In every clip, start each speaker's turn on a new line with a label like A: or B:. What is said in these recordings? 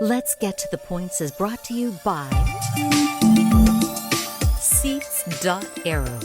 A: Let's Get to the Points is brought to you by Seats.aero.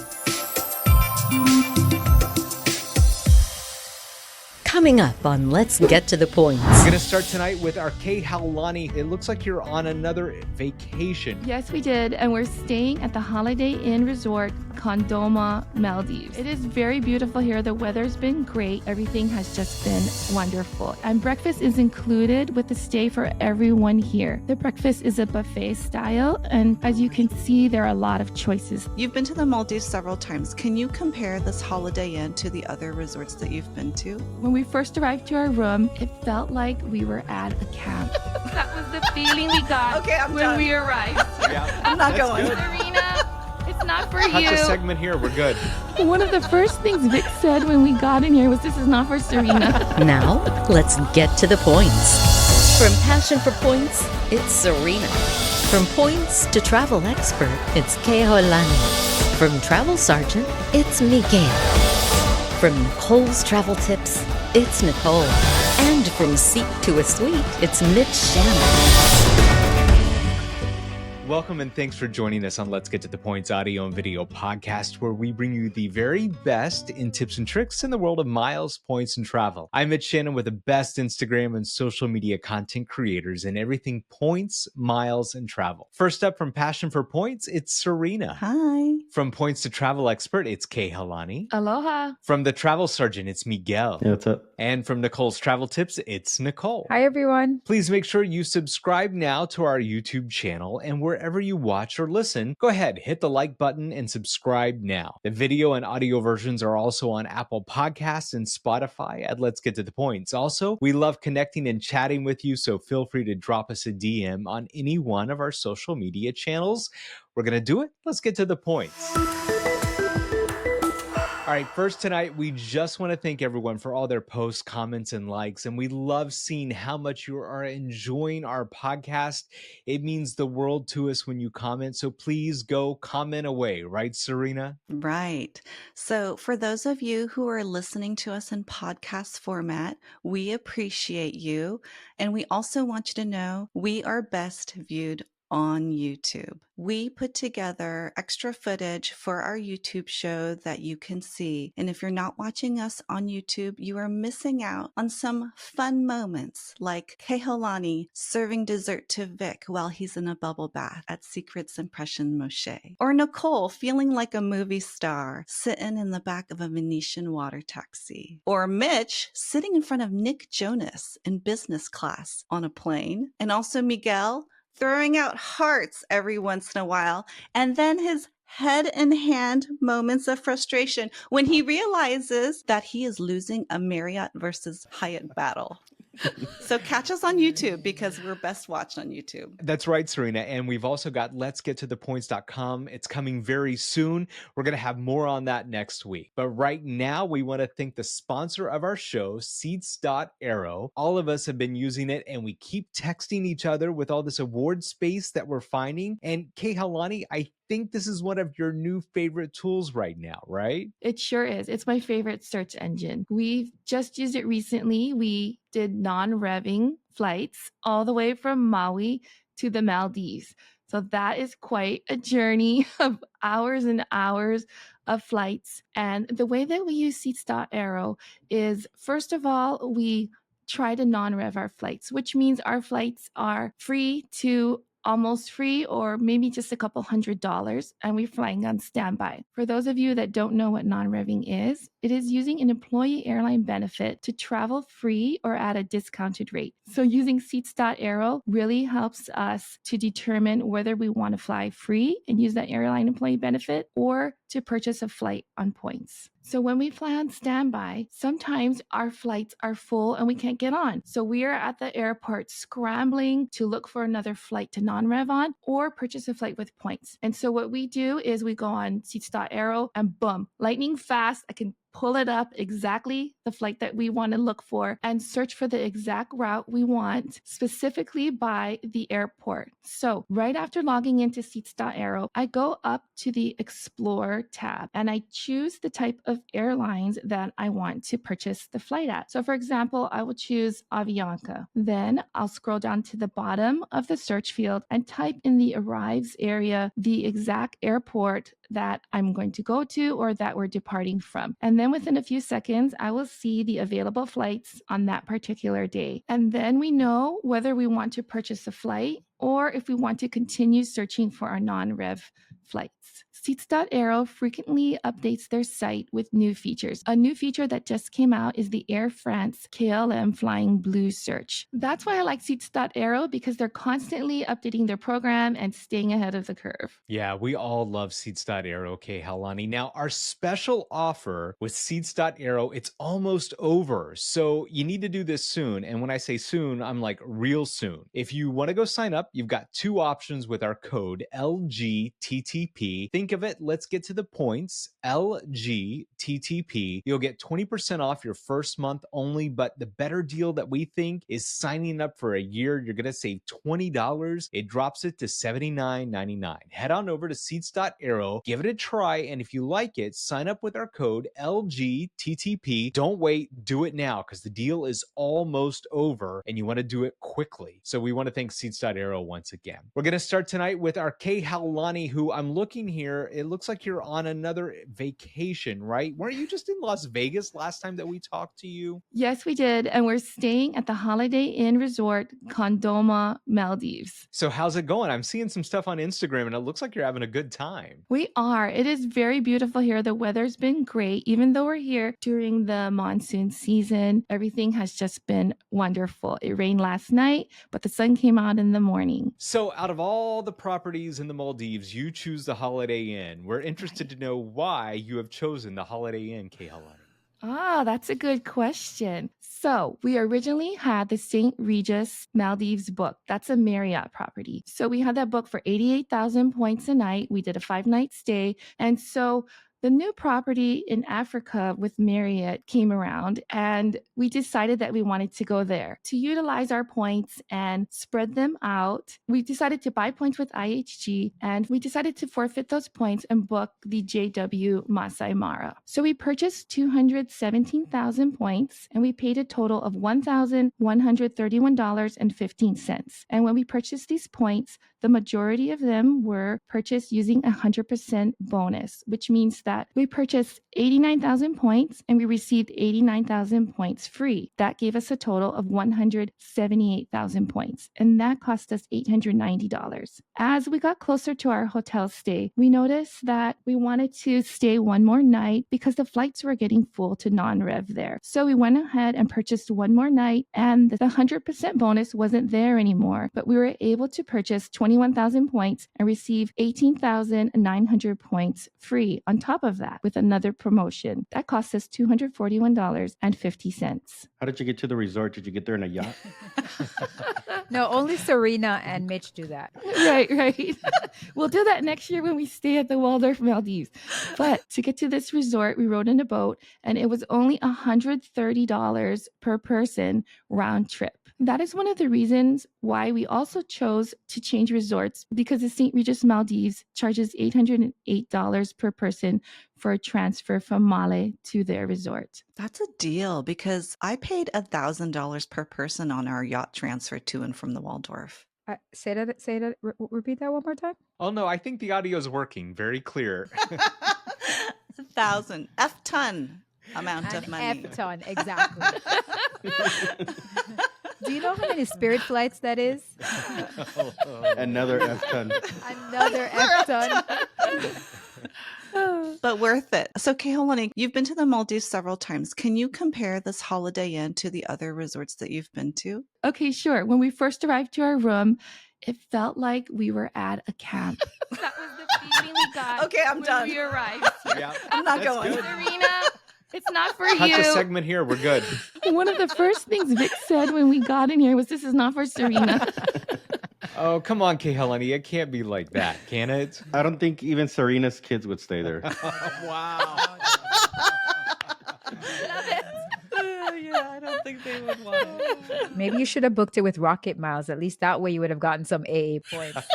A: Coming up on Let's Get to the Points.
B: We're going to start tonight with our Kehaulani. It looks like you're on another vacation.
C: Yes, we did. And we're staying at the Holiday Inn Resort, Kandooma, Maldives. It is very beautiful here. The weather's been great. Everything has just been wonderful. And breakfast is included with the stay for everyone here. The breakfast is a buffet style. And as you can see, there are a lot of choices.
D: You've been to the Maldives several times. Can you compare this Holiday Inn to the other resorts that you've been to?
C: When we first arrived to our room, it felt like we were at a camp. That was the feeling we got when we arrived.
B: Yeah,
D: I'm not going.
B: Good.
C: Serena, it's not for
B: Cut
C: you.
B: the segment here. We're good.
C: One of the first things Vic said when we got in here was, "This is not for Serena."
A: Now, let's get to the points. From passion for points, it's Serena. From points to travel expert, it's Kehaulani. From travel sergeant, it's Miguel. From Nicole's travel tips, it's Nicole. And from seat to a suite, it's Mitch Shannon.
B: Welcome and thanks for joining us on Let's Get to the Points audio and video podcast, where we bring you the very best in tips and tricks in the world of miles, points, and travel. I'm Mitch Shannon with the best Instagram and social media content creators in everything points, miles, and travel. First up, from Passion for Points, it's Serena.
D: Hi.
B: From Points to Travel Expert, it's Kehaulani.
C: Aloha.
B: From the Travel Sergeant, it's Miguel.
E: Yeah, what's up?
B: And from Nicole's Travel Tips, it's Nicole.
F: Hi, everyone.
B: Please make sure you subscribe now to our YouTube channel, and wherever you watch or listen, go ahead, hit the like button and subscribe now. The video and audio versions are also on Apple Podcasts and Spotify at Let's Get to the Points. Also, we love connecting and chatting with you, so feel free to drop us a DM on any one of our social media channels. We're going to do it. Let's get to the points. All right, first tonight, we just want to thank everyone for all their posts, comments, and likes. And we love seeing how much you are enjoying our podcast. It means the world to us when you comment. So please go comment away, right, Serena?
D: Right. So for those of you who are listening to us in podcast format, we appreciate you. And we also want you to know we are best viewed on YouTube. We put together extra footage for our YouTube show that you can see. And if you're not watching us on YouTube, you are missing out on some fun moments like Kehaulani serving dessert to Vic while he's in a bubble bath at Secrets Impression Moshe. Or Nicole feeling like a movie star sitting in the back of a Venetian water taxi. Or Mitch sitting in front of Nick Jonas in business class on a plane. And also Miguel throwing out hearts every once in a while, and then his head in hand moments of frustration when he realizes that he is losing a Marriott versus Hyatt battle. So catch us on YouTube because we're best watched on YouTube.
B: That's right, Serena. And we've also got letsgettothepoints.com. It's coming very soon. We're going to have more on that next week. But right now, we want to thank the sponsor of our show, Seats.aero. All of us have been using it, and we keep texting each other with all this award space that we're finding. And Kehaulani, I think this is one of your new favorite tools right now, right?
C: It sure is. It's my favorite search engine. We've just used it recently. We did non-revving flights all the way from Maui to the Maldives. So that is quite a journey of hours and hours of flights. And the way that we use Seats.aero is, first of all, we try to non-rev our flights, which means our flights are free to almost free or maybe just a couple $100, and we're flying on standby. For those of you that don't know what non-revving is, it is using an employee airline benefit to travel free or at a discounted rate. So using Seats.aero really helps us to determine whether we want to fly free and use that airline employee benefit or to purchase a flight on points. So when we fly on standby, sometimes our flights are full and we can't get on. So we are at the airport scrambling to look for another flight to non-rev on or purchase a flight with points. And so what we do is we go on Seats.aero and boom, lightning fast, I can pull it up exactly the flight that we want to look for and search for the exact route we want, specifically by the airport. So right after logging into Seats.aero, I go up to the Explore tab and I choose the type of airlines that I want to purchase the flight at. So for example, I will choose Avianca. Then I'll scroll down to the bottom of the search field and type in the arrives area the exact airport that I'm going to go to or that we're departing from. And then within a few seconds, I will see the available flights on that particular day. And then we know whether we want to purchase a flight or if we want to continue searching for our non-rev flights. Seats.aero frequently updates their site with new features. A new feature that just came out is the Air France KLM Flying Blue search. That's why I like Seats.aero, because they're constantly updating their program and staying ahead of the curve.
B: Yeah, we all love Seats.aero, Kehaulani. Now, our special offer with Seats.aero, it's almost over. So you need to do this soon. And when I say soon, I'm like real soon. If you want to go sign up, you've got two options with our code LGTTP. Think of it, let's get to the points, LGTTP. You'll get 20% off your first month only, but the better deal that we think is signing up for a year. You're going to save $20. It drops it to $79.99. Head on over to Seats.aero, give it a try, and if you like it, sign up with our code LGTTP. Don't wait, do it now, because the deal is almost over and you want to do it quickly. So we want to thank Seats.aero once again. We're going to start tonight with our Kehaulani, who I'm looking here. It looks like you're on another vacation, right? Weren't you just in Las Vegas last time that we talked to you?
C: Yes, we did. And we're staying at the Holiday Inn Resort, Kandooma, Maldives.
B: So how's it going? I'm seeing some stuff on Instagram and it looks like you're having a good time.
C: We are. It is very beautiful here. The weather's been great. Even though we're here during the monsoon season, everything has just been wonderful. It rained last night, but the sun came out in the morning.
B: So out of all the properties in the Maldives, you choose the Holiday Inn. We're interested to know why you have chosen the Holiday Inn, Kehaulani.
C: Ah, that's a good question. So we originally had the St. Regis Maldives book. That's a Marriott property. So we had that book for 88,000 points a night. We did a 5-night stay. And so the new property in Africa with Marriott came around and we decided that we wanted to go there to utilize our points and spread them out. We decided to buy points with IHG and we decided to forfeit those points and book the JW Masai Mara. So we purchased 217,000 points and we paid a total of $1,131.15. And when we purchased these points, the majority of them were purchased using 100% bonus, which means that we purchased 89,000 points and we received 89,000 points free. That gave us a total of 178,000 points, and that cost us $890. As we got closer to our hotel stay, we noticed that we wanted to stay one more night because the flights were getting full to non-rev there. So we went ahead and purchased one more night, and the 100% bonus wasn't there anymore, but we were able to purchase 21,000 points and receive 18,900 points free on top of that with another promotion. That cost us $241.50.
E: How did you get to the resort? Did you get there in a yacht?
F: No, only Serena and Mitch do that.
C: Right. We'll do that next year when we stay at the Waldorf Maldives. But to get to this resort, we rode in a boat and it was only $130 per person round trip. That is one of the reasons why we also chose to change resorts, because the St. Regis Maldives charges $808 per person for a transfer from Male to their resort.
D: That's a deal because I paid $1,000 per person on our yacht transfer to and from the Waldorf.
F: Say that, repeat that one more time.
B: Oh no, I think the audio is working. Very clear.
D: 1,000 F-ton amount of money.
F: F-ton, exactly. Do you know how many Spirit flights that is?
E: Another F-ton.
F: Another F-ton.
D: But worth it. So, Kehaulani, you've been to the Maldives several times. Can you compare this Holiday Inn to the other resorts that you've been to?
C: Okay, sure. When we first arrived to our room, it felt like we were at a camp. That was the feeling we got.
D: Okay, I'm
C: when
D: done.
C: we arrived.
B: Yeah,
D: I'm not
B: that's
D: going.
B: good.
C: Serena, it's not for
B: Cut
C: you.
B: the segment here. We're good.
C: One of the first things Vic said when we got in here was, "This is not for Serena."
B: Oh, come on, Kehaulani. It can't be like that, can it?
E: I don't think even Serena's kids would stay there.
B: Wow.
F: Maybe you should have booked it with Rocket Miles. At least that way you would have gotten some AA points.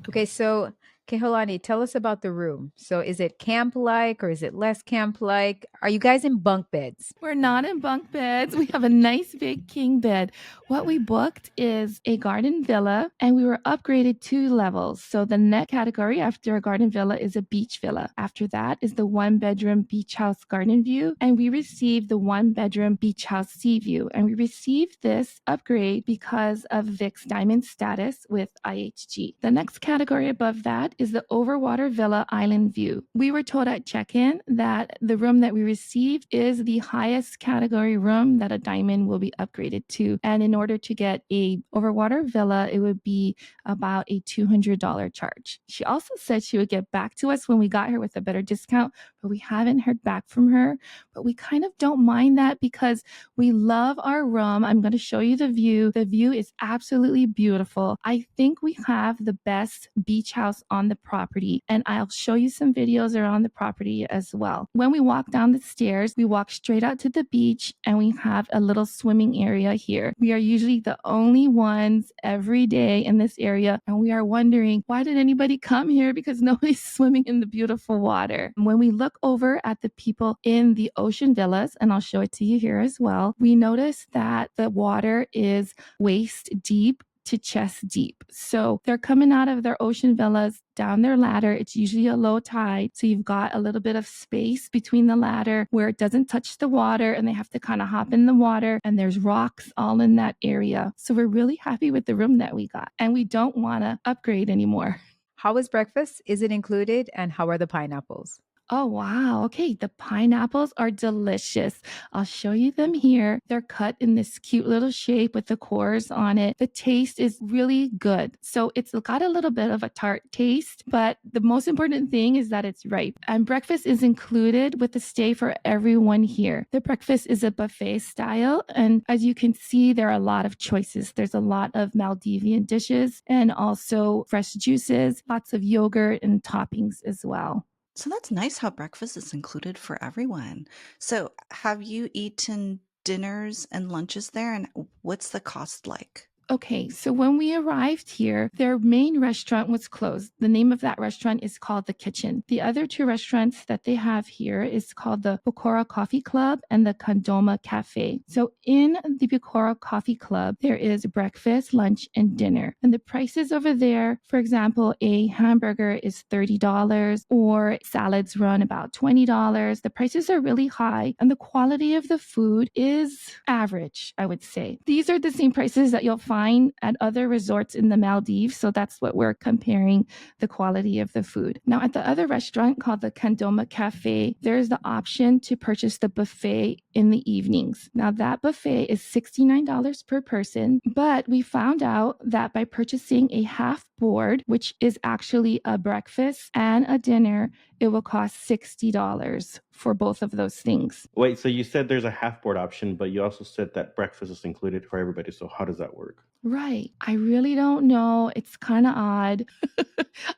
F: Okay, so Keholani, tell us about the room. So is it camp-like or is it less camp-like? Are you guys in bunk beds?
C: We're not in bunk beds. We have a nice big king bed. What we booked is a garden villa, and we were upgraded 2 levels. So the next category after a garden villa is a beach villa. After that is the 1-bedroom beach house garden view, and we received the 1-bedroom beach house sea view. And we received this upgrade because of VIX Diamond status with IHG. The next category above that is the overwater villa island view. We were told at check-in that the room that we received is the highest category room that a diamond will be upgraded to. And in order to get a overwater villa, it would be about a $200 charge. She also said she would get back to us when we got her with a better discount, but we haven't heard back from her. But we kind of don't mind that because we love our room. I'm going to show you the view. The view is absolutely beautiful. I think we have the best beach house on the property, and I'll show you some videos around the property as well. When we walk down the stairs, we walk straight out to the beach, and we have a little swimming area here. We are usually the only ones every day in this area, and we are wondering, why did anybody come here? Because nobody's swimming in the beautiful water. When we look over at the people in the ocean villas, and I'll show it to you here as well, we notice that the water is waist deep to chest deep. So they're coming out of their ocean villas down their ladder. It's usually a low tide. So you've got a little bit of space between the ladder where it doesn't touch the water, and they have to kind of hop in the water, and there's rocks all in that area. So we're really happy with the room that we got, and we don't want to upgrade anymore.
F: How is breakfast? Is it included? And how are the pineapples?
C: Oh, wow. Okay. The pineapples are delicious. I'll show you them here. They're cut in this cute little shape with the cores on it. The taste is really good. So it's got a little bit of a tart taste, but the most important thing is that it's ripe. And breakfast is included with the stay for everyone here. The breakfast is a buffet style. And as you can see, there are a lot of choices. There's a lot of Maldivian dishes and also fresh juices, lots of yogurt and toppings as well.
D: So that's nice how breakfast is included for everyone. So have you eaten dinners and lunches there, and what's the cost like?
C: Okay, so when we arrived here, their main restaurant was closed. The name of that restaurant is called The Kitchen. The other 2 restaurants that they have here is called the Pokora Coffee Club and the Kandooma Cafe. So in the Pokora Coffee Club, there is breakfast, lunch, and dinner. And the prices over there, for example, a hamburger is $30 or salads run about $20. The prices are really high, and the quality of the food is average, I would say. These are the same prices that you'll find at other resorts in the Maldives. So that's what we're comparing the quality of the food. Now, at the other restaurant called the Kandooma Cafe, there's the option to purchase the buffet in the evenings. Now, that buffet is $69 per person, but we found out that by purchasing a half board, which is actually a breakfast and a dinner, it will cost $60 for both of those things.
E: Wait, so you said there's a half board option, but you also said that breakfast is included for everybody. So how does that work?
C: Right. I really don't know. It's kind of odd.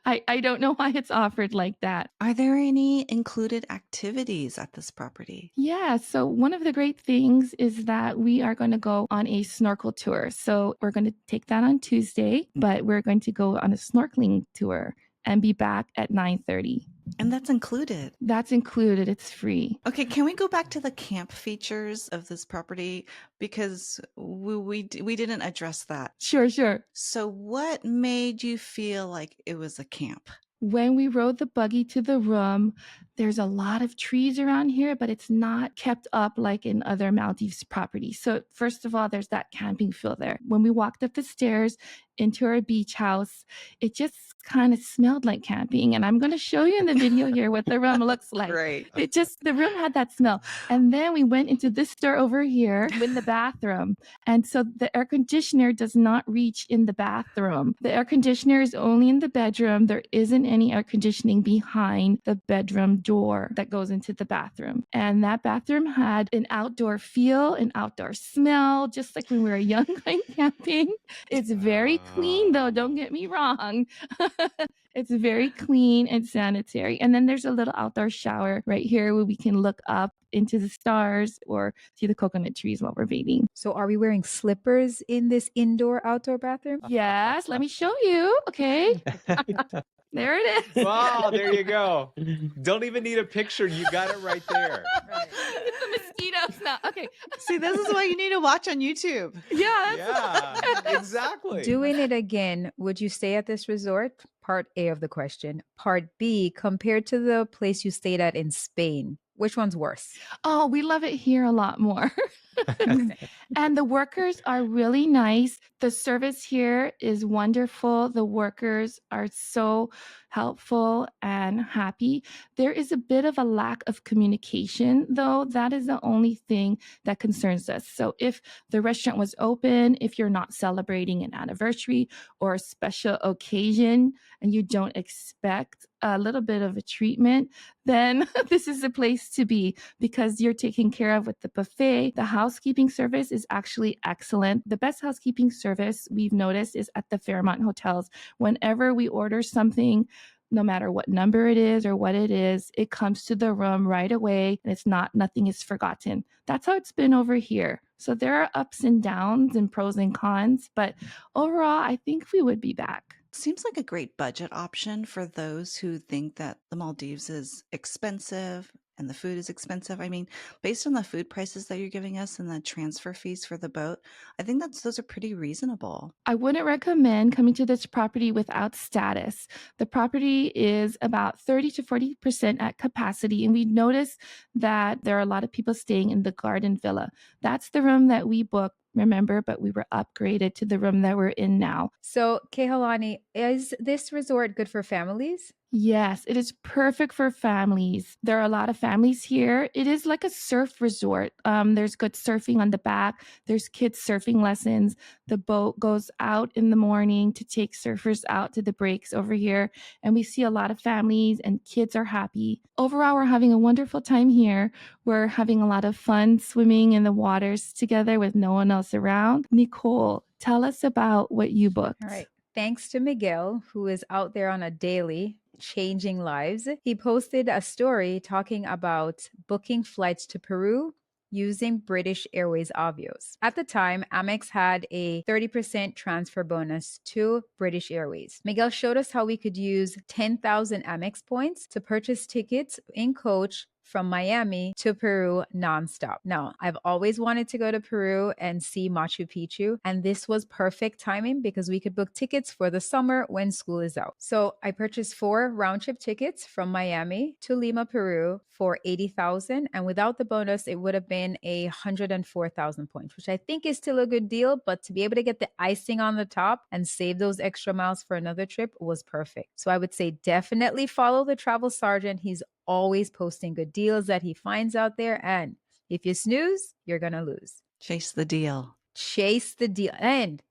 C: I don't know why it's offered like that.
D: Are there any included activities at this property?
C: Yeah. So one of the great things is that we are going to go on a snorkel tour. So we're going to take that on Tuesday, but we're going to go on a snorkeling tour and be back at 9:30.
D: And that's included.
C: That's included. It's free.
D: Okay, can we go back to the camp features of this property? Because we didn't address that.
C: Sure.
D: So what made you feel like it was a camp?
C: When we rode the buggy to the room, there's a lot of trees around here, but it's not kept up like in other Maldives properties. So first of all, there's that camping feel there. When we walked up the stairs into our beach house, it just kind of smelled like camping. And I'm going to show you in the video here what the room looks like.
D: Right.
C: The room had that smell. And then we went into this door over here in the bathroom. And so the air conditioner does not reach in the bathroom. The air conditioner is only in the bedroom. There isn't any air conditioning behind the bedroom door that goes into the bathroom. And that bathroom had an outdoor feel, an outdoor smell, just like when we were young going camping. It's very clean though, don't get me wrong. It's very clean and sanitary. And then there's a little outdoor shower right here where we can look up into the stars or see the coconut trees while we're bathing.
F: So are we wearing slippers in this indoor-outdoor bathroom?
C: Yes, let me show you. Okay. There it is.
B: Wow, there you go. Don't even need a picture. You got it right there.
F: Right.
C: It's the mosquitoes now. Okay.
D: See, this is why you need to watch on YouTube.
C: Yeah.
B: Yeah, exactly.
F: Doing it again, would you stay at this resort? Part A of the question. Part B, compared to the place you stayed at in Spain, which one's worse?
C: Oh, we love it here a lot more. And the workers are really nice. The service here is wonderful. The workers are so helpful and happy. There is a bit of a lack of communication, though. That is the only thing that concerns us. So if the restaurant was open, if you're not celebrating an anniversary or a special occasion and you don't expect a little bit of a treatment, then this is the place to be because you're taken care of with the buffet. The housekeeping service is actually excellent. The best housekeeping service we've noticed is at the Fairmont hotels. Whenever we order something, no matter what number it is or what it is, it comes to the room right away and nothing is forgotten. That's how it's been over here. So there are ups and downs and pros and cons, but overall, I think we would be back.
D: Seems like a great budget option for those who think that the Maldives is expensive and the food is expensive. I mean, based on the food prices that you're giving us and the transfer fees for the boat, I think those are pretty reasonable.
C: I wouldn't recommend coming to this property without status. The property is about 30 to 40% at capacity, and we noticed that there are a lot of people staying in the garden villa. That's the room that we booked, remember, but we were upgraded to the room that we're in now.
F: So, Kehalani, is this resort good for families?
C: Yes, it is perfect for families. There are a lot of families here. It is like a surf resort. There's good surfing on the back. There's kids surfing lessons. The boat goes out in the morning to take surfers out to the breaks over here. And we see a lot of families and kids are happy. Overall, we're having a wonderful time here. We're having a lot of fun swimming in the waters together with no one else around. Nicole, tell us about what you booked.
F: All right. Thanks to Miguel, who is out there on a daily changing lives. He posted a story talking about booking flights to Peru using British Airways Avios. At the time, Amex had a 30% transfer bonus to British Airways. Miguel showed us how we could use 10,000 Amex points to purchase tickets in coach from Miami to Peru nonstop. Now, I've always wanted to go to Peru and see Machu Picchu, and this was perfect timing because we could book tickets for the summer when school is out. So I purchased 4 round trip tickets from Miami to Lima, Peru for 80,000, and without the bonus, it would have been 104,000 points, which I think is still a good deal, but to be able to get the icing on the top and save those extra miles for another trip was perfect. So I would say definitely follow the travel sergeant. He's always posting good deals that he finds out there. And if you snooze, you're going to lose.
D: Chase the deal.
F: Chase the deal. And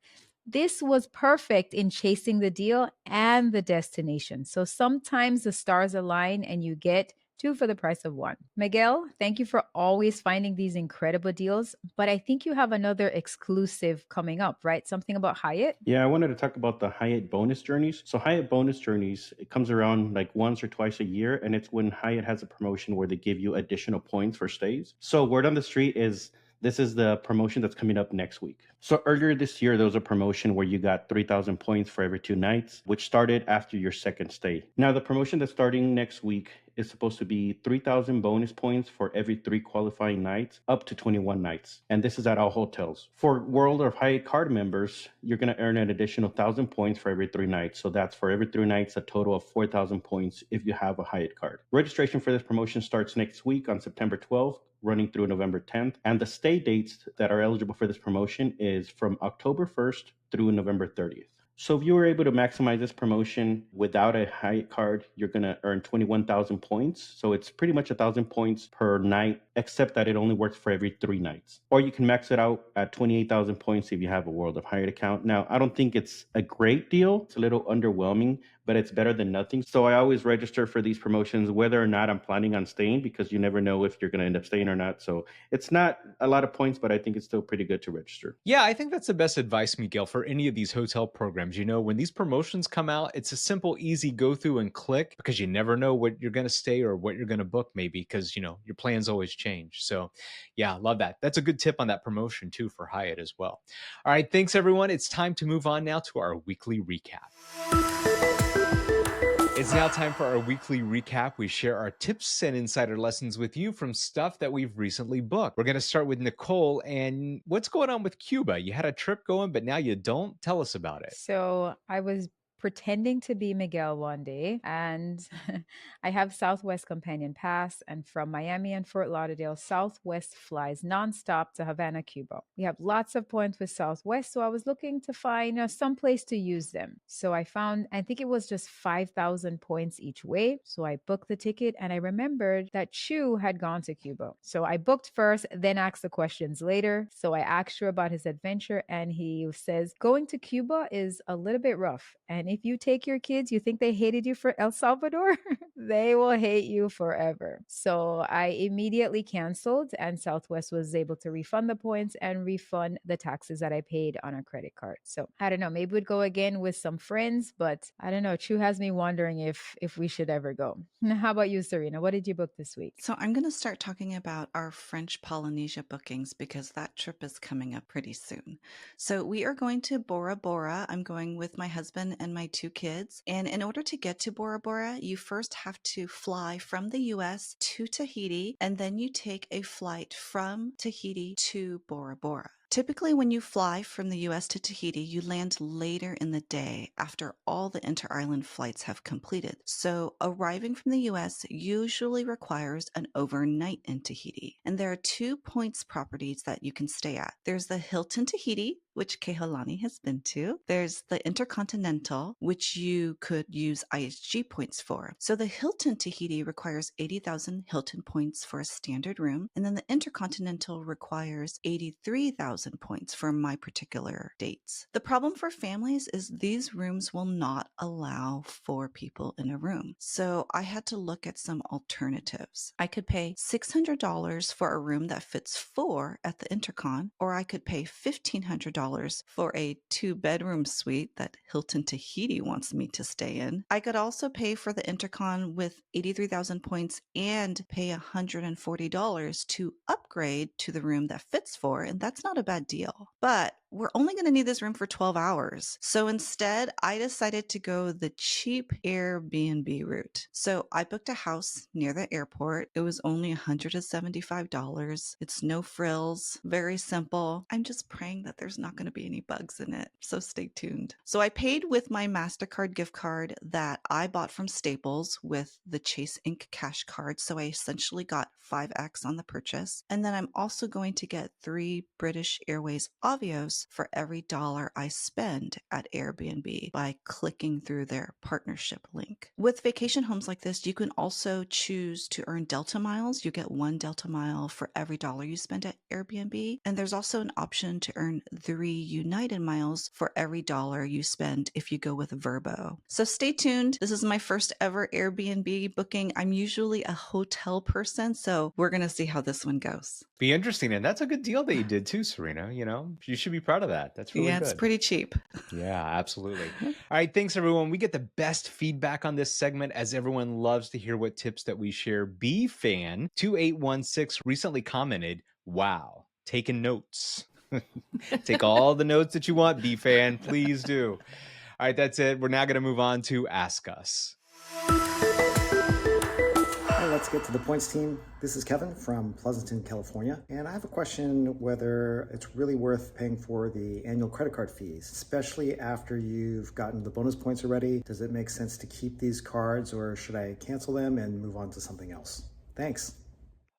F: this was perfect in chasing the deal and the destination. So sometimes the stars align and you get 2 for the price of 1. Miguel, thank you for always finding these incredible deals. But I think you have another exclusive coming up, right? Something about Hyatt?
E: Yeah, I wanted to talk about the Hyatt bonus journeys. So Hyatt bonus journeys, it comes around like once or twice a year, and it's when Hyatt has a promotion where they give you additional points for stays. So word on the street is this is the promotion that's coming up next week. So earlier this year, there was a promotion where you got 3,000 points for every 2 nights, which started after your second stay. Now, the promotion that's starting next week is supposed to be 3,000 bonus points for every 3 qualifying nights, up to 21 nights. And this is at all hotels. For World of Hyatt card members, you're going to earn an additional 1,000 points for every 3 nights. So that's for every 3 nights, a total of 4,000 points if you have a Hyatt card. Registration for this promotion starts next week on September 12th, running through November 10th. And the stay dates that are eligible for this promotion is from October 1st through November 30th. So if you were able to maximize this promotion without a Hyatt card, you're going to earn 21,000 points. So it's pretty much 1,000 points per night, except that it only works for every 3 nights. Or you can max it out at 28,000 points if you have a World of Hyatt account. Now, I don't think it's a great deal. It's a little underwhelming, but it's better than nothing. So I always register for these promotions, whether or not I'm planning on staying, because you never know if you're going to end up staying or not. So it's not a lot of points, but I think it's still pretty good to register.
B: Yeah, I think that's the best advice, Miguel, for any of these hotel programs. When these promotions come out, it's a simple, easy go through and click, because you never know what you're going to stay or what you're going to book, maybe, because, your plans always change. So, yeah, love that. That's a good tip on that promotion, too, for Hyatt as well. All right, thanks, everyone. It's time to move on now to our weekly recap. It's now time for our weekly recap. We share our tips and insider lessons with you from stuff that we've recently booked. We're going to start with Nicole. And what's going on with Cuba? You had a trip going, but now you don't. Tell us about it.
F: So I was pretending to be Miguel one day, and I have Southwest Companion Pass, and from Miami and Fort Lauderdale, Southwest flies nonstop to Havana, Cuba. We have lots of points with Southwest, so I was looking to find some place to use them. So I found, I think it was just 5,000 points each way. So I booked the ticket, and I remembered that Chu had gone to Cuba. So I booked first, then asked the questions later. So I asked Chu about his adventure, and he says going to Cuba is a little bit rough, and if you take your kids, you think they hated you for El Salvador? They will hate you forever. So I immediately canceled, and Southwest was able to refund the points and refund the taxes that I paid on a credit card. So I don't know, maybe we'd go again with some friends, but I don't know. Chu has me wondering if we should ever go. How about you, Serena? What did you book this week?
D: So I'm going to start talking about our French Polynesia bookings because that trip is coming up pretty soon. So we are going to Bora Bora. I'm going with my husband and my 2 kids. And in order to get to Bora Bora, you first have to fly from the US to Tahiti, and then you take a flight from Tahiti to Bora Bora. Typically, when you fly from the US to Tahiti, you land later in the day after all the inter-island flights have completed. So arriving from the US usually requires an overnight in Tahiti. And there are 2 points properties that you can stay at. There's the Hilton Tahiti, which Keholani has been to. There's the Intercontinental, which you could use ISG points for. So the Hilton Tahiti requires 80,000 Hilton points for a standard room, and then the Intercontinental requires 83,000 points for my particular dates. The problem for families is these rooms will not allow 4 people in a room. So I had to look at some alternatives. I could pay $600 for a room that fits 4 at the Intercon, or I could pay $1,500 for a 2-bedroom suite that Hilton Tahiti wants me to stay in. I could also pay for the Intercon with 83,000 points and pay $140 to upgrade to the room that fits 4, and that's not a bad deal. But we're only going to need this room for 12 hours. So instead, I decided to go the cheap Airbnb route. So I booked a house near the airport. It was only $175. It's no frills, very simple. I'm just praying that there's not going to be any bugs in it. So stay tuned. So I paid with my MasterCard gift card that I bought from Staples with the Chase Ink cash card. So I essentially got 5x on the purchase. And then I'm also going to get 3 British Airways Avios for every dollar I spend at Airbnb by clicking through their partnership link. With vacation homes like this, you can also choose to earn Delta miles. You get 1 Delta mile for every dollar you spend at Airbnb. And there's also an option to earn 3 United miles for every dollar you spend if you go with Vrbo. So stay tuned. This is my first ever Airbnb booking. I'm usually a hotel person, so we're going to see how this one goes.
B: Be interesting. And that's a good deal that you did too, Serena. You should be proud of that. That's really good.
D: Yeah, it's pretty cheap.
B: Yeah, absolutely. All right. Thanks, everyone. We get the best feedback on this segment as everyone loves to hear what tips that we share. BFan2816 recently commented, "Wow, taking notes." Take all the notes that you want, BFan. Please do. All right, that's it. We're now going to move on to Ask Us.
G: Hi, let's get to the points team. This is Kevin from Pleasanton, California. And I have a question whether it's really worth paying for the annual credit card fees, especially after you've gotten the bonus points already. Does it make sense to keep these cards, or should I cancel them and move on to something else? Thanks.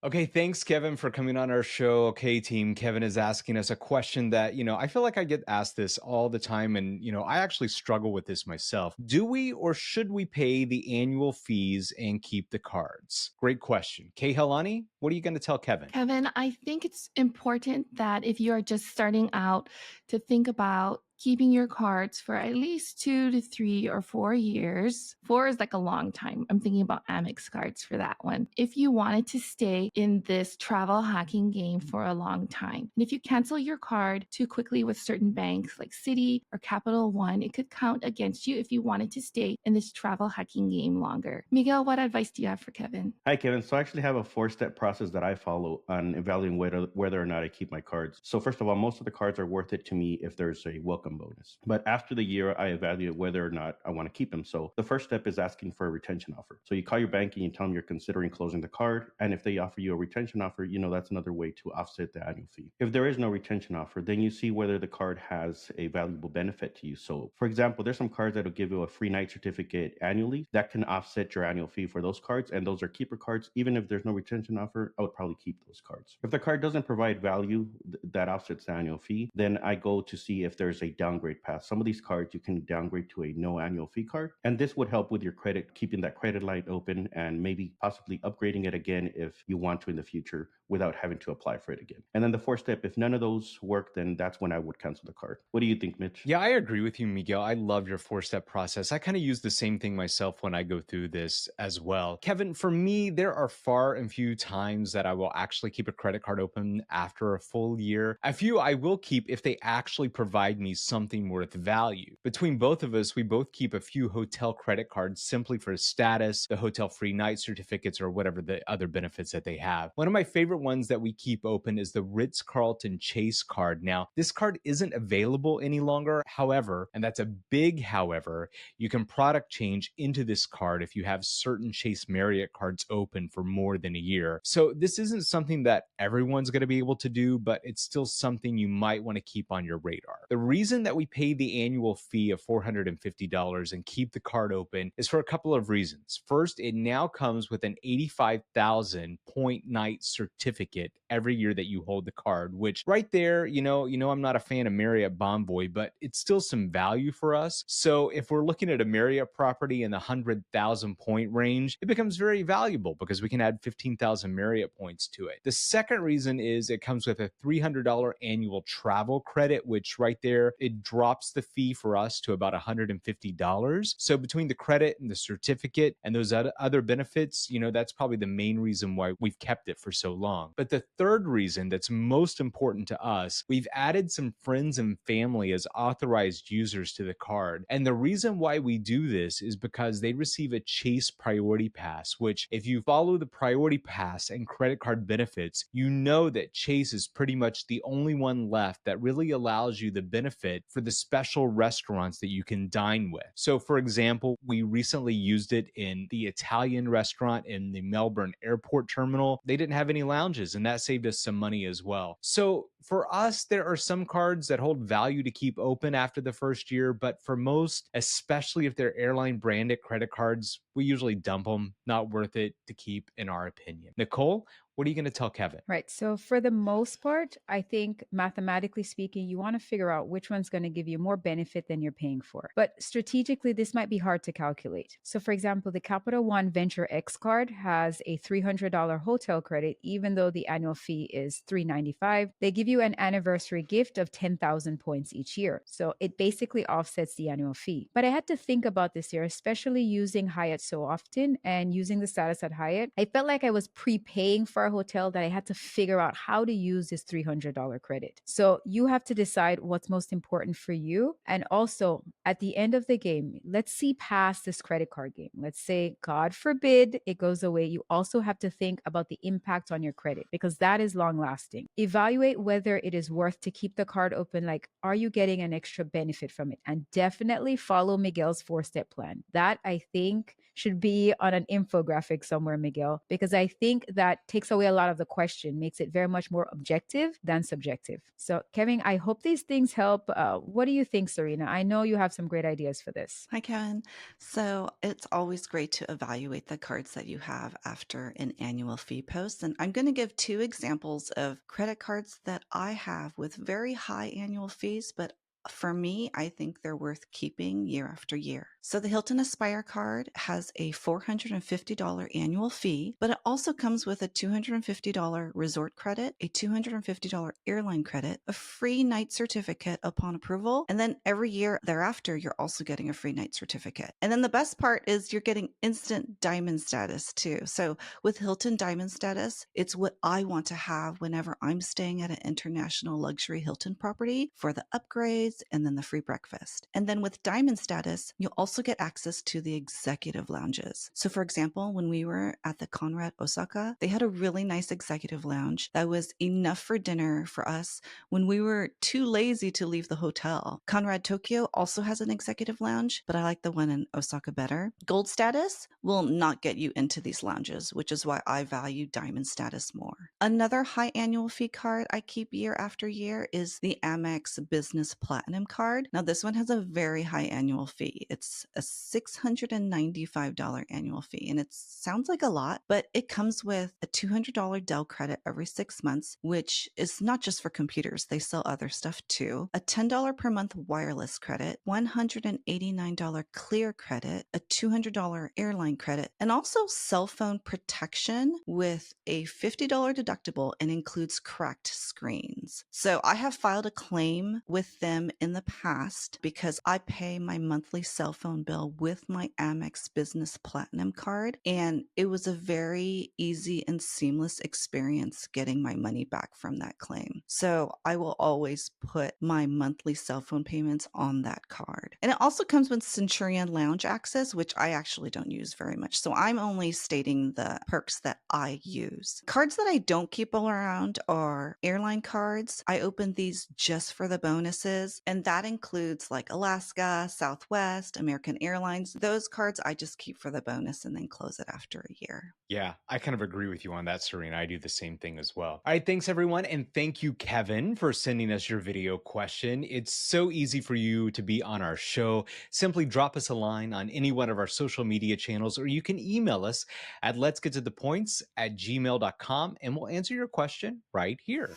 B: Okay, thanks, Kevin, for coming on our show. Okay, team, Kevin is asking us a question that, I feel like I get asked this all the time. And, I actually struggle with this myself. Do we or should we pay the annual fees and keep the cards? Great question. Kehlani, what are you going to tell Kevin?
C: Kevin, I think it's important that if you are just starting out to think about keeping your cards for at least 2 to 3 or 4 years. 4 is like a long time. I'm thinking about Amex cards for that one. If you wanted to stay in this travel hacking game for a long time. And if you cancel your card too quickly with certain banks like Citi or Capital One, it could count against you if you wanted to stay in this travel hacking game longer. Miguel, what advice do you have for Kevin?
E: Hi, Kevin. So I actually have a four-step process that I follow on evaluating whether or not I keep my cards. So first of all, most of the cards are worth it to me if there's a welcome bonus. But after the year, I evaluate whether or not I want to keep them. So the first step is asking for a retention offer. So you call your bank and you tell them you're considering closing the card. And if they offer you a retention offer, that's another way to offset the annual fee. If there is no retention offer, then you see whether the card has a valuable benefit to you. So for example, there's some cards that will give you a free night certificate annually that can offset your annual fee for those cards. And those are keeper cards. Even if there's no retention offer, I would probably keep those cards. If the card doesn't provide value that offsets the annual fee, then I go to see if there's a downgrade path. Some of these cards you can downgrade to a no annual fee card. And this would help with your credit, keeping that credit line open and maybe possibly upgrading it again if you want to in the future without having to apply for it again. And then the fourth step, if none of those work, then that's when I would cancel the card. What do you think, Mitch?
B: Yeah, I agree with you, Miguel. I love your four-step process. I kind of use the same thing myself when I go through this as well. Kevin, for me, there are far and few times that I will actually keep a credit card open after a full year. A few I will keep if they actually provide me something worth value. Between both of us, we both keep a few hotel credit cards simply for status, the hotel free night certificates, or whatever the other benefits that they have. One of my favorite ones that we keep open is the Ritz-Carlton Chase card. Now, this card isn't available any longer. However, and that's a big however, you can product change into this card if you have certain Chase Marriott cards open for more than a year. So this isn't something that everyone's going to be able to do, but it's still something you might want to keep on your radar. The reason that we pay the annual fee of $450 and keep the card open is for a couple of reasons. First, it now comes with an 85,000 point night certificate every year that you hold the card, which right there, I'm not a fan of Marriott Bonvoy, but it's still some value for us. So if we're looking at a Marriott property in the 100,000 point range, it becomes very valuable because we can add 15,000 Marriott points to it. The second reason is it comes with a $300 annual travel credit, which right there, it drops the fee for us to about $150. So between the credit and the certificate and those other benefits, that's probably the main reason why we've kept it for so long. But the third reason that's most important to us, we've added some friends and family as authorized users to the card. And the reason why we do this is because they receive a Chase Priority Pass, which if you follow the Priority Pass and credit card benefits, you know that Chase is pretty much the only one left that really allows you the benefit for the special restaurants that you can dine with. So for example, we recently used it in the Italian restaurant in the Melbourne airport terminal. They didn't have any lounges, and that saved us some money as well. So for us, there are some cards that hold value to keep open after the first year, but for most, especially if they're airline branded credit cards, we usually dump them. Not worth it to keep, in our opinion. Nicole, what are you going to tell Kevin?
F: Right. So for the most part, I think mathematically speaking, you want to figure out which one's going to give you more benefit than you're paying for. But strategically, this might be hard to calculate. So for example, the Capital One Venture X card has a $300 hotel credit, even though the annual fee is $395. They give you an anniversary gift of 10,000 points each year. So it basically offsets the annual fee. But I had to think about this here, especially using Hyatt so often and using the status at Hyatt. I felt like I was prepaying for a hotel that I had to figure out how to use this $300 credit. So you have to decide what's most important for you. And also at the end of the game, let's see past this credit card game. Let's say, God forbid, it goes away. You also have to think about the impact on your credit because that is long lasting. Evaluate whether it is worth to keep the card open. Like, are you getting an extra benefit from it? And definitely follow Miguel's 4-step plan. That I think should be on an infographic somewhere, Miguel, because I think that takes away a lot of the question, makes it very much more objective than subjective. So, Kevin, I hope these things help. What do you think, Serena? I know you have some great ideas for this.
D: Hi, Kevin. So it's always great to evaluate the cards that you have after an annual fee post. And I'm going to give 2 examples of credit cards that I have with very high annual fees, but for me, I think they're worth keeping year after year. So the Hilton Aspire card has a $450 annual fee, but it also comes with a $250 resort credit, a $250 airline credit, a free night certificate upon approval, and then every year thereafter, you're also getting a free night certificate. And then the best part is you're getting instant diamond status too. So with Hilton Diamond status, it's what I want to have whenever I'm staying at an international luxury Hilton property for the upgrades and then the free breakfast. And then with Diamond status, you'll also get access to the executive lounges. So for example, when we were at the Conrad Osaka, they had a really nice executive lounge that was enough for dinner for us when we were too lazy to leave the hotel. Conrad Tokyo also has an executive lounge, but I like the one in Osaka better. Gold status will not get you into these lounges, which is why I value Diamond status more. Another high annual fee card I keep year after year is the Amex Business Platinum card. Now, this one has a very high annual fee. It's a $695 annual fee, and it sounds like a lot, but it comes with a $200 Dell credit every 6 months, which is not just for computers. They sell other stuff too. A $10 per month wireless credit, $189 clear credit, a $200 airline credit, and also cell phone protection with a $50 deductible and includes cracked screens. So I have filed a claim with them in the past because I pay my monthly cell phone bill with my Amex Business Platinum card, and it was a very easy and seamless experience getting my money back from that claim. So I will always put my monthly cell phone payments on that card. And it also comes with Centurion Lounge access, which I actually don't use very much. So I'm only stating the perks that I use. Cards that I don't keep all around are airline cards. I open these just for the bonuses, and that includes like Alaska, Southwest, American Airlines. Those cards I just keep for the bonus and then close it after a year.
B: Yeah, I kind of agree with you on that, Serena. I do the same thing as well. All right, thanks everyone. And thank you, Kevin, for sending us your video question. It's so easy for you to be on our show. Simply drop us a line on any one of our social media channels, or you can email us at letsgettothepoints@gmail.com, and we'll answer your question right here.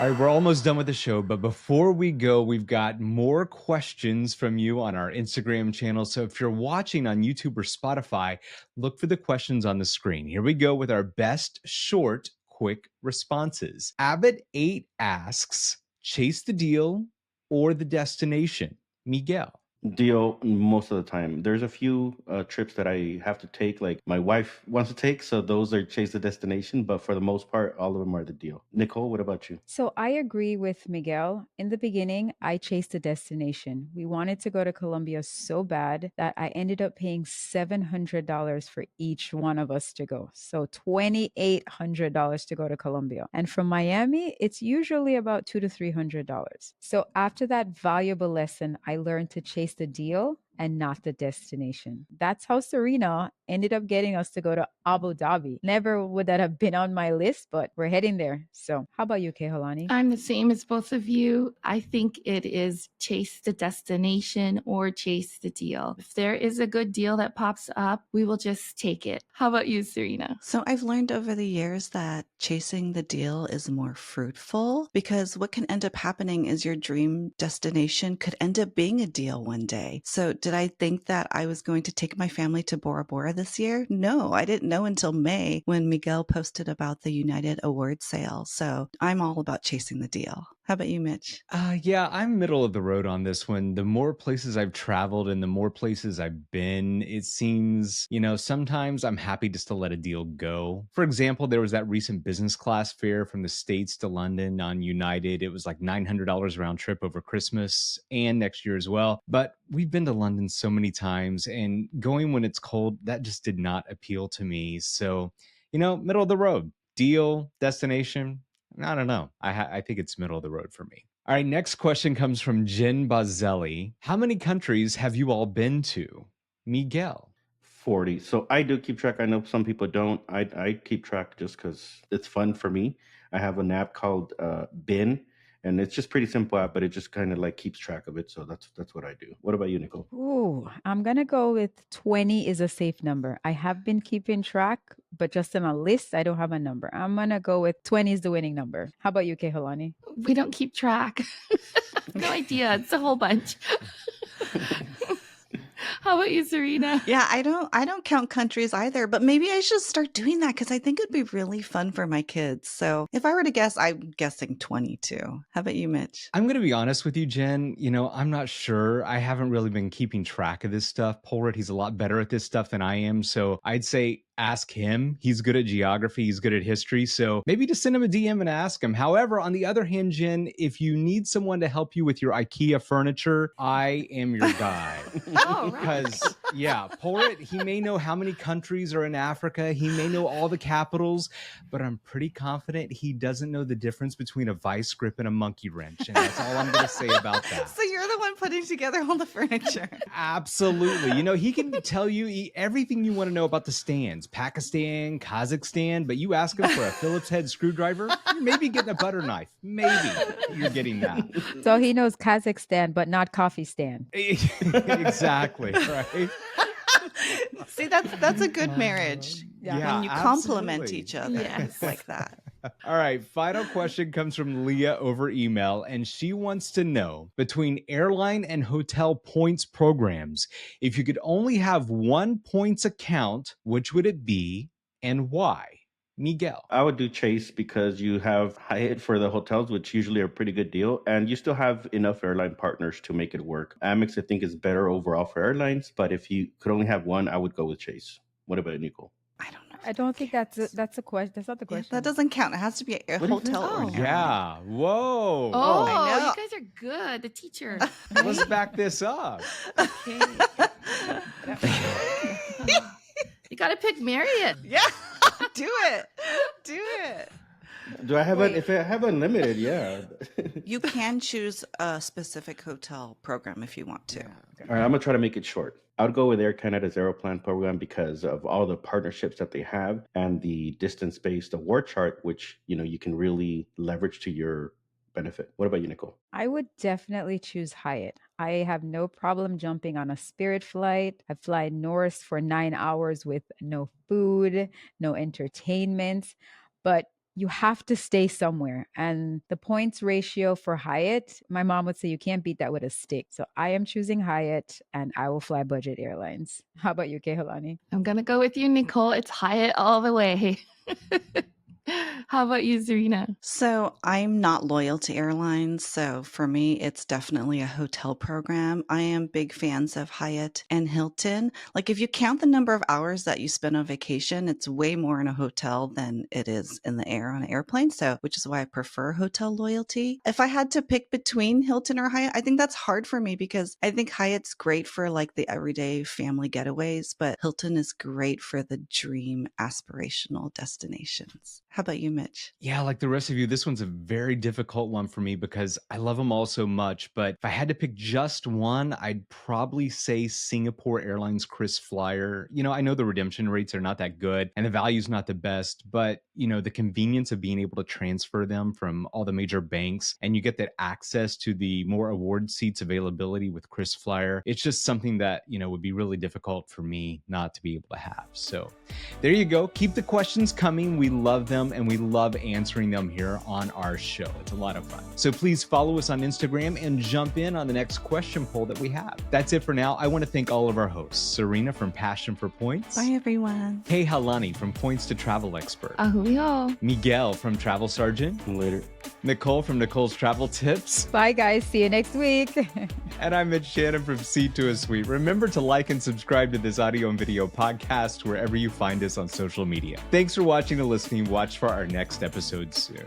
B: All right, we're almost done with the show, but before we go, we've got more questions from you on our Instagram channel. So if you're watching on YouTube or Spotify, look for the questions on the screen. Here we go with our best short, quick responses. Abbott8 asks, chase the deal or the destination? Miguel.
E: Deal most of the time. There's a few trips that I have to take, like my wife wants to take, so those are chase the destination, but for the most part, all of them are the deal. Nicole, what about you?
F: So I agree with Miguel. In the beginning, I chased a destination. We wanted to go to Colombia so bad that I ended up paying $700 for each one of us to go. So $2,800 to go to Colombia. And from Miami, it's usually about $200 to $300. So after that valuable lesson, I learned to chase the deal and not the destination. That's how Serena ended up getting us to go to Abu Dhabi. Never would that have been on my list, but we're heading there. So how about you, Keholani?
C: I'm the same as both of you. I think it is chase the destination or chase the deal. If there is a good deal that pops up, we will just take it. How about you, Serena?
D: So I've learned over the years that chasing the deal is more fruitful, because what can end up happening is your dream destination could end up being a deal one day. So did I think that I was going to take my family to Bora Bora this year? No, I didn't know until May when Miguel posted about the United Award sale. So I'm all about chasing the deal. How about you, Mitch?
B: Yeah, I'm middle of the road on this one. The more places I've traveled and the more places I've been, it seems, sometimes I'm happy just to let a deal go. For example, there was that recent business class fare from the States to London on United. It was like $900 round trip over Christmas and next year as well. But we've been to London so many times, and going when it's cold, that just did not appeal to me. So, middle of the road, deal, destination. I don't know. I think it's middle of the road for me. All right, next question comes from Jen Bazzelli. How many countries have you all been to? Miguel.
E: 40. So I do keep track. I know some people don't. I keep track just because it's fun for me. I have an app called Bin, And it's just pretty simple app, but it just kind of like keeps track of it. So that's what I do. What about you, Nicole?
F: Ooh, I'm going to go with 20 is a safe number. I have been keeping track, but just in a list, I don't have a number. I'm going to go with 20 is the winning number. How about you, Kehalani?
C: We don't keep track. No idea. It's a whole bunch. How about you, Serena?
D: Yeah, I don't count countries either, but maybe I should start doing that because I think it'd be really fun for my kids. So if I were to guess, I'm guessing 22. How about you, Mitch?
B: I'm going to be honest with you, Jen. I'm not sure. I haven't really been keeping track of this stuff. Polred, he's a lot better at this stuff than I am. So I'd say ask him. He's good at geography. He's good at history. So maybe just send him a DM and ask him. However, on the other hand, Jen, if you need someone to help you with your IKEA furniture, I am your guy.
C: Oh, right.
B: Because, yeah, Polred, he may know how many countries are in Africa. He may know all the capitals, but I'm pretty confident he doesn't know the difference between a vice grip and a monkey wrench. And that's all I'm going to say about that.
D: So you're the one putting together all the furniture.
B: Absolutely. He can tell you everything you want to know about the stands, Pakistan, Kazakhstan, but you ask him for a Phillips head screwdriver, you're maybe getting a butter knife. Maybe you're getting that.
F: So he knows Kazakhstan, but not coffee stand.
B: Exactly. Right.
D: See, that's a good marriage.
B: Yeah,
D: When you complement
B: absolutely.
D: each other.
C: Yes.
D: It's like that.
B: All right. Final question comes from Leah over email, and she wants to know between airline and hotel points programs, if you could only have one points account, which would it be and why? Miguel.
E: I would do Chase because you have Hyatt for the hotels, which usually are a pretty good deal, and you still have enough airline partners to make it work. Amex, I think, is better overall for airlines, but if you could only have one, I would go with Chase. What about Nicole?
D: I don't know.
F: I don't think that's a question. That's not the
D: Yeah,
F: question.
D: that doesn't count. It has to be a
E: What do you
D: hotel
C: think?
D: or
C: Oh.
D: an airline.
B: Yeah. Whoa.
C: Oh,
D: I know.
C: you guys are good. The teacher.
B: Let's back this up.
C: Okay. You got to pick Marriott.
D: Yeah. Do it. Do it.
E: Do I have
D: Wait.
E: if I have unlimited? Yeah.
D: You can choose a specific hotel program if you want to.
E: All right, I'm gonna try to make it short. I would go with Air Canada's Aeroplan program because of all the partnerships that they have and the distance-based award chart, which you can really leverage to your benefit. What about you, Nicole?
F: I would definitely choose Hyatt. I have no problem jumping on a Spirit flight. I fly north for 9 hours with no food, no entertainment, but you have to stay somewhere. And the points ratio for Hyatt, my mom would say you can't beat that with a stick. So I am choosing Hyatt and I will fly budget airlines. How about you, Kehalani?
C: I'm going to go with you, Nicole. It's Hyatt all the way. How about you, Serena?
D: So I'm not loyal to airlines. So for me, it's definitely a hotel program. I am big fans of Hyatt and Hilton. Like if you count the number of hours that you spend on vacation, it's way more in a hotel than it is in the air on an airplane. So, which is why I prefer hotel loyalty. If I had to pick between Hilton or Hyatt, I think that's hard for me because I think Hyatt's great for like the everyday family getaways, but Hilton is great for the dream aspirational destinations. How about you, Mitch?
B: Yeah, like the rest of you, this one's a very difficult one for me because I love them all so much. But if I had to pick just one, I'd probably say Singapore Airlines Chris Flyer. I know the redemption rates are not that good and the value's not the best, but the convenience of being able to transfer them from all the major banks and you get that access to the more award seats availability with Chris Flyer. It's just something that, would be really difficult for me not to be able to have. So there you go. Keep the questions coming. We love them and we love answering them here on our show. It's a lot of fun. So please follow us on Instagram and jump in on the next question poll that we have. That's it for now. I want to thank all of our hosts, Serena from Passion for Points.
D: Bye, everyone.
B: Kehalani from Points to Travel Expert.
C: Ahuyo.
B: Miguel from Travel Sergeant.
E: Later.
B: Nicole from Nicole's Travel Tips.
F: Bye, guys. See you next week.
B: And I'm Mitch Shannon from Seat.aero. Remember to like and subscribe to this audio and video podcast wherever you find us on social media. Thanks for watching and listening. Watch for our next episode soon.